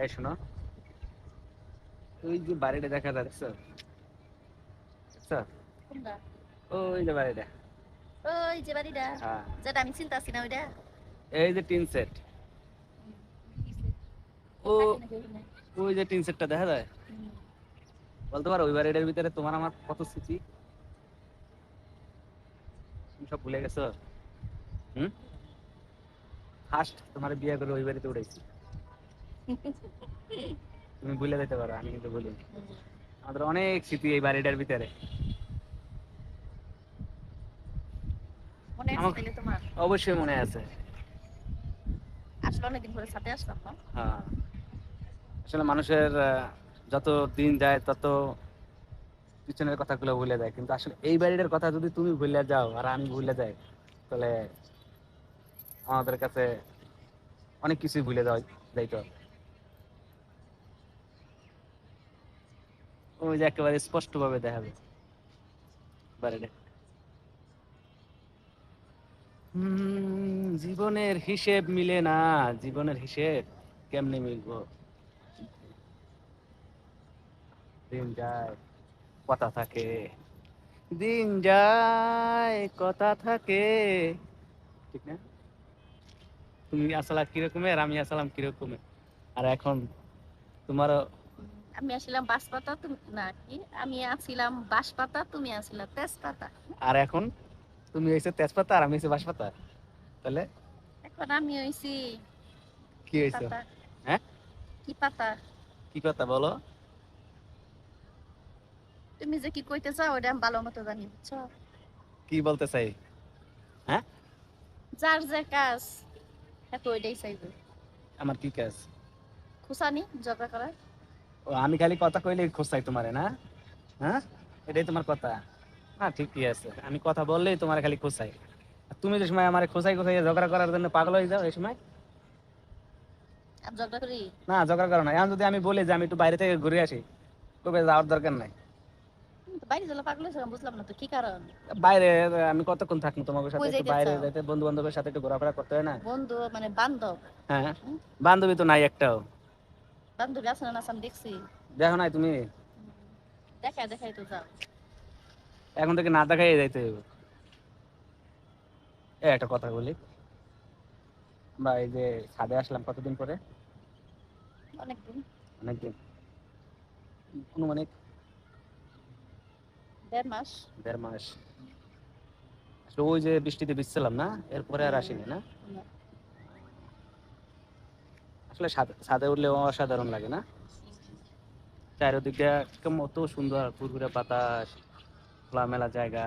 এই শোনো, ওই যে বাড়িটা দেখা যাচ্ছে, বুঝছো? কোনটা? ওই যে বাড়িটা। ওই যে বাড়িটা, হ্যাঁ, যেটা আমি চিন্তাছি না ওইটা। এই যে টিন সেট। কেউ ও, থাকে নাকি ওখানে? ওই যে টিন সেটটা দেখা যায়। হুম। বলতে পারো ওই বাড়িটার ভিতরে তোমার আমার কত স্মৃতি, তুমি সব ভুলে গেছো? হুম। ফার্স্ট তোমার বিয়ে করে ওই বাড়িতে উঠেছি, তুমি ভুলে যেতে পারো, আমি কিন্তু ভুলিনি। আমাদের অনেক স্মৃতি এই বাড়িটার ভিতরে। মনে আছে আমার তাইলে তোমার? অবশ্যই মনে আছে। আসলে অনেকদিন পরে ছাদে আসলাম না। হ্যাঁ, আসলে মানুষের যত দিন যায় তত পিছনের কথাগুলো ভুলে যায়, কিন্তু আসলে এই বাড়িটার কথা যদি তুমি ভুলে যাও আর আমি ভুলে যাই, তাহলে আমাদের কাছে অনেক কিছুই ভুলে যাওয়া যাইতো। ওই যে একেবারে স্পষ্ট ভাবে দেখা যায় বাড়িটা। জীবনের হিসেব মিলে না, জীবনের হিসেব কেমনে মিলবো? দিন যায়, কথা থাকে, দিন যায়, কথা থাকে, ঠিক না? তুমি আসলা কিরকমের, আমি আসলাম কিরকমের, আর এখন তোমারও। আমি আসছিলাম বাঁশপাতা, তুমি না কি, আমি আছিলাম বাঁশপাতা, তুমি আছিলা তেজপাতা। আর এখন তুমি হয়েছে তেজপাতা আর আমি হয়েছে বাঁশপাতা, তাহলে এখন আমি হইছি কি কি হয়েছে? পাতা? হ্যাঁ, কি পাতা? কি কথা বলো? তুমি যে কি কইতে চাও ওটা আমি ভালো মতো জানি, বুঝছো? কি বলতে চাই? হ্যাঁ, যার যে কাজ হ্যাঁ তো ওইটাই চাইবে। আমার কি কাজ? খুশানি ঝগড়া করা। ও, আমি খালি কথা কইলে খোঁচাই তোমারে না? হ্যাঁ, এটাই তোমার কথা? হ্যাঁ, ঠিকই আছে, আমি কথা বললেই তোমার খালি খোঁচাই। আর তুমি যে সময় আমার খোঁচাই খোঁচাই ঝগড়া করার জন্য পাগল হয়ে যাও এই সময়। আমি ঝগড়া করি? না, ঝগড়া করো না। এখন যদি আমি বলি যে আমি একটু বাইরে থেকে ঘুরে আসি, তবে যাওয়ার দরকার নাই। তুমি তো বাইরে গেলে পাগল হয়েছে, বুঝলাম না তো কি কারণ। বাইরে আমি কতক্ষণ থাকবো তোমাদের সাথে? কই একটু যাইতে বাইরে চাও? যাইতে, বন্ধু বান্ধবের সাথে একটু ঘোরাফেরা করতে হয় না? বন্ধু মানে বান্ধব? হ্যাঁ, হুম? বান্ধবী তো নাই একটাও। বান্ধবী আছে না না আমি দেখছি। দেখো নাই তুমি? দেখাই দেখাই তো যাও। এখন থেকে না দেখাই যাইতে হবে। একটা কথা বলি, আমরা এই যে ছাদে আসলাম কতদিন পরে? অনেকদিন। অনেকদিন, অনুমানিক 1.5 মাস। 1.5 মাস। আসলে ওই যে বৃষ্টিতে ভিজছিলাম না, এরপরে আর হুম। আসিনি না। না। আসলে ছাদে উঠলে অসাধারণ লাগে না? চারিদিকটা কত সুন্দর, ফুরফুরে বাতাস, খোলামেলা জায়গা।